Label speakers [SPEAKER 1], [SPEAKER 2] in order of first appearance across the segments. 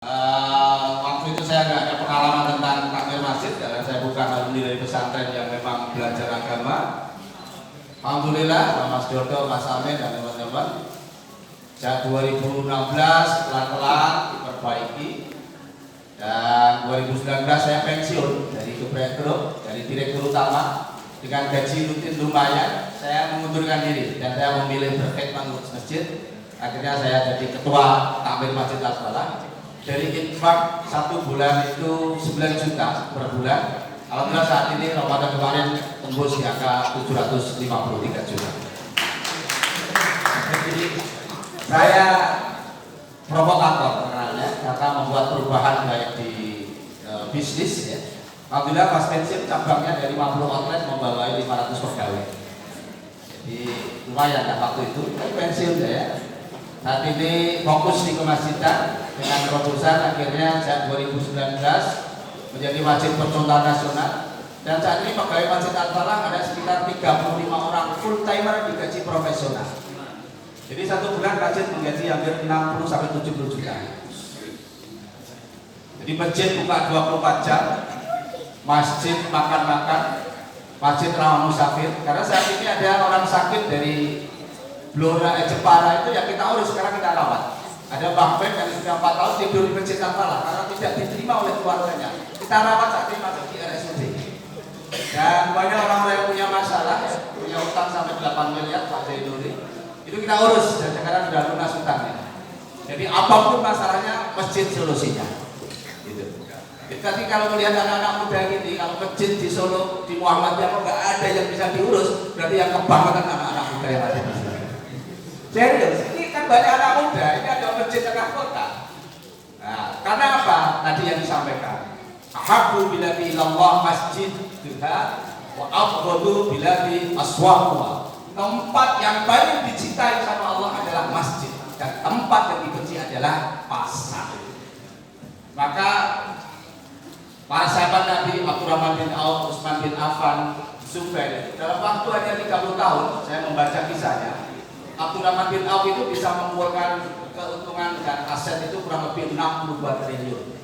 [SPEAKER 1] Waktu itu saya nggak ada pengalaman tentang takmir masjid karena saya bukan alumni dari pesantren yang memang belajar agama. Alhamdulillah, Mas Dodo, Mas Amin dan teman-teman, sejak 2016 pelan-pelan diperbaiki dan 2019 saya pensiun dari Subrektur, dari Direktur Utama dengan gaji rutin lumayan. Saya mengundurkan diri dan saya memilih berkhidmat mengurus masjid. Akhirnya saya jadi ketua takmir Masjid Al-Falah. Dari infak 1 bulan itu 9 juta per bulan. Alhamdulillah saat ini Ramadan kemarin tembus di angka 753 juta. Jadi saya provokator terkenalnya karena membuat perubahan baik di bisnis ya. Alhamdulillah pas pensiun cabangnya dari 50 outlet membawai 500 pegawai. Jadi lumayan ya waktu itu pensiun ya. Saat ini fokus di kemasjidan dengan terobosan akhirnya sejak 2019 menjadi wajib percontohan nasional dan saat ini pegawai Masjid Al-Falah ada sekitar 35 orang full timer digaji profesional. Jadi 1 bulan rajin menggaji hampir 60-70 juta. Jadi masjid buka 24 jam, masjid makan-makan, masjid ramah musafir. Karena saat ini ada orang sakit dari Blora Jepara itu yang kita urus, sekarang kita rawat. Ada Bang Ben yang sudah 4 tahun tidur di Masjid Al-Falah karena tidak diterima oleh keluarganya. Kita rawat saat ini masuk di RSUD. Dan banyak orang yang punya masalah, punya utang sampai 8 miliar Pak Zainuri. Itu kita urus dan sekarang sudah lunas utangnya. Jadi apapun masalahnya, masjid solusinya. Gitu. Jadi kalau melihat anak-anak muda gini, kalau masjid di Solo, di Muhammadiyah kok nggak ada yang bisa diurus, berarti yang kebangetan anak-anak muda yang ada di sini. Serius, ini kan banyak anak muda, ini ada masjid tengah kota. Nah, karena apa? Tadi yang disampaikan. Ahabbu biladi ilallah masjid duha wa afdhalu biladi aswaquha. Tempat yang paling dicintai sama Allah adalah masjid dan tempat yang dibenci adalah pasar. Maka para sahabat Nabi Abdurrahman bin Auf, Utsman bin Affan, Zubair dalam waktu hanya 30 tahun, saya membaca kisahnya. Abdurrahman bin Auf itu bisa mengumpulkan keuntungan dan aset itu kurang lebih 62 triliun.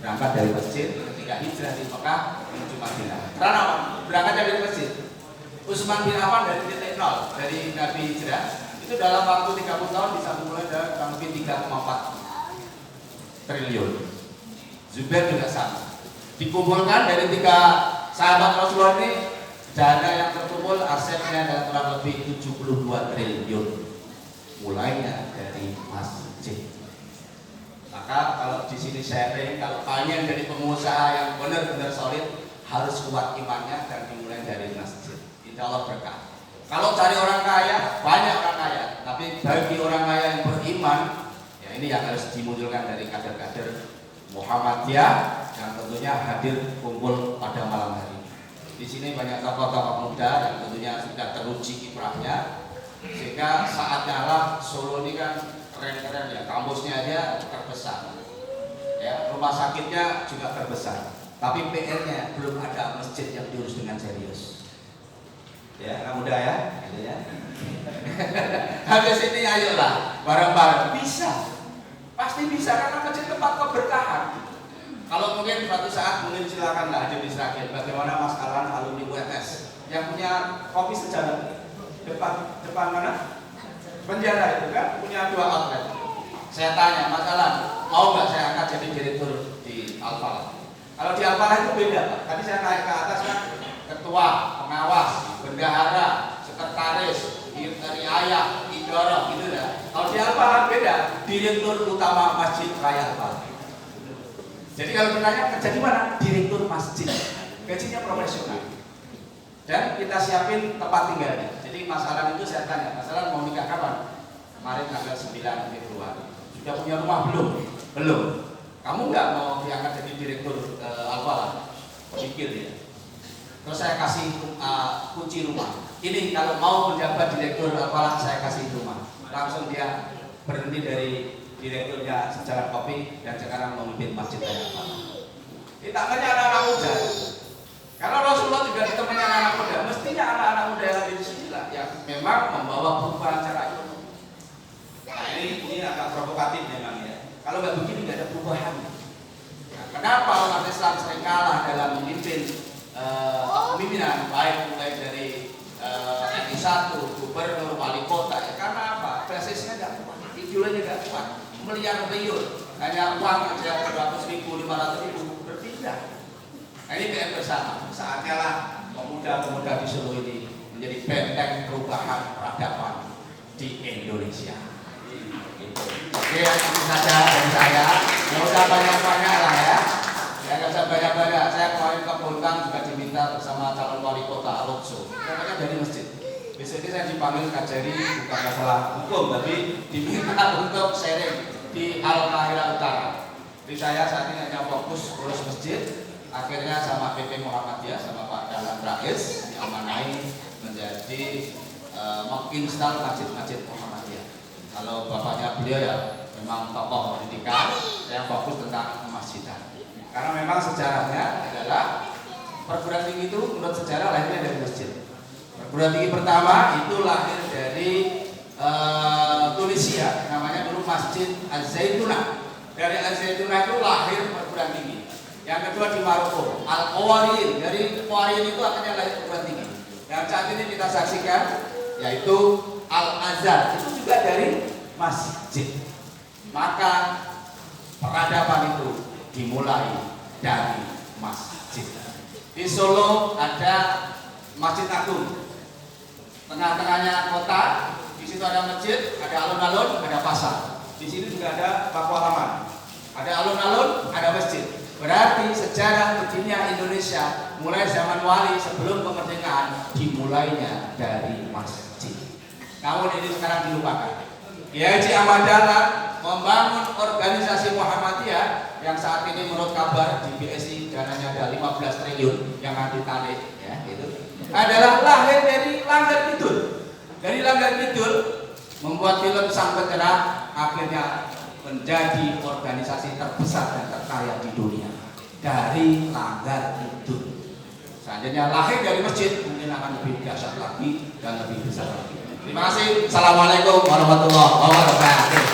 [SPEAKER 1] Berangkat dari masjid ketika hijrah di Mekah menuju Madinah. Karena berangkat dari masjid. Utsman bin Affan dari titik nol, dari Nabi hijrah itu dalam waktu 30 tahun bisa mengumpulkan kurang lebih 3,4 triliun. Zubair juga sama. Dikumpulkan dari 3 sahabat Rasulullah ini, dana yang terkumpul asetnya adalah kurang lebih 72 triliun. Mulainya dari masjid. Maka kalau di sini sharing, kalau pengen jadi pengusaha yang benar-benar solid, harus kuat imannya dan dimulai dari masjid. Insya Allah berkah. Kalau cari orang kaya, banyak orang kaya. Tapi bagi orang kaya yang beriman, ya ini yang harus dimunculkan dari kader-kader Muhammadiyah yang tentunya hadir kumpul pada malam hari. Di sini banyak tokoh-tokoh muda yang tentunya sudah teruji kiprahnya, sehingga saatnya lah Solo ini kan keren-keren ya, kampusnya aja terbesar, ya rumah sakitnya juga terbesar, tapi PR-nya belum ada masjid yang diurus dengan serius. Ya, anak muda ya, gitu ya. Habis ini ayolah bareng-bareng bisa, pasti bisa karena masjid tempat keberkahan. Kalau mungkin suatu saat mungkin silakanlah hadir di Sragen. Bagaimana Mas Alan alumni UNS yang punya kopi sejalan depan mana? Penjara itu kan punya 2 outlet. Saya tanya Mas Alan, mau nggak saya angkat jadi direktur di Al-Falah? Kalau di Al-Falah itu beda Pak. Tadi saya naik ke atas kan ketua, pengawas, bendahara, sekretaris, riayah, idara gitu ya. Kalau di Al-Falah beda, direktur utama Masjid Raya Al-Falah. Jadi kalau ditanya kerja di mana? Direktur masjid. Gajinya profesional. Dan kita siapin tempat tinggalnya. Jadi Mas Alan itu saya tanya, Mas Alan mau nikah kapan? Kemarin tanggal 9 Februari. Sudah punya rumah belum? Belum. Kamu nggak mau diangkat jadi direktur Al-Falah? Pikir ya. Terus saya kasih kunci rumah. Ini kalau mau menjabat direktur Al-Falah saya kasih rumah. Langsung dia berhenti dari direkturnya sejarah kopi dan sekarang memimpin Masjid Raya Al-Falah. Ditambahnya anak-anak muda. Karena Rasulullah juga ditemani anak-anak muda, mestinya anak-anak muda yang ada di sini lah yang memang membawa perubahan cara ekonomi. Nah ini agak provokatif memang ya. Kalau nggak begini nggak ada perubahan. Nah, kenapa umat Islam sering kalah dalam memimpin pemimpinan, baik mulai dari RI1, gubernur, wali kota? Ya karena apa? Basisnya nggak kuat, ideologinya nggak kuat, meliar liur, hanya uang aja 100.000, 500.000 berpindah. Nah, ini PR bersama. Saatnya lah pemuda-pemuda di Solo ini menjadi benteng perubahan peradaban di Indonesia. Oke, itu saja dari saya. Nggak usah banyak-banyak lah ya. Ya nggak usah banyak-banyak. Saya kemarin ke Bontang juga diminta bersama calon wali kota Alokso. Pokoknya dari masjid. Besok ini saya dipanggil Kajari, bukan masalah hukum, tapi diminta untuk sharing di Al-Kahira Utara. Jadi saya saat ini hanya fokus urus masjid. Akhirnya sama PP Muhammadiyah, sama Pak Dahlan Rais diamanai menjadi menginstal masjid-masjid Muhammadiyah. Kalau bapaknya beliau ya memang tokoh pendidikan, saya fokus tentang masjidan. Karena memang sejarahnya adalah perguruan tinggi itu menurut sejarah lahirnya dari masjid. Perguruan tinggi pertama itu lahir dari Tunisia, namanya dulu Masjid Az-Zaitunah. Dari Az-Zaitunah itu lahir perguruan tinggi. Yang kedua di Maroko, Al-Qawarin. Dari Qawarin itu akhirnya lahir perguruan tinggi. Dan saat ini kita saksikan yaitu Al-Azhar, itu juga dari masjid. Maka peradaban itu dimulai dari masjid. Di Solo ada Masjid Agung, tengah-tengahnya kota. Di situ ada masjid, ada alun-alun, ada pasar. Di sini juga ada baku halaman, ada alun-alun, ada masjid. Berarti sejarah berdirinya Indonesia mulai zaman wali sebelum kemerdekaan dimulainya dari masjid. Namun ini sekarang dilupakan. Kiai Haji Ahmad Dahlan membangun organisasi Muhammadiyah yang saat ini menurut kabar di BSI dananya ada 15 triliun yang akan ditarik, ya, itu adalah lahir dari Langgar Kidul. Dari Langgar Kidul membuat film Sang Peternak, akhirnya menjadi organisasi terbesar dan terkaya di dunia dari Langgar Kidul. Selanjutnya lahir dari masjid mungkin akan lebih dahsyat lagi dan lebih besar lagi. Terima kasih. Assalamualaikum warahmatullahi wabarakatuh.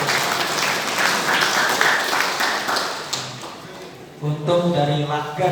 [SPEAKER 2] Untung dari Langgar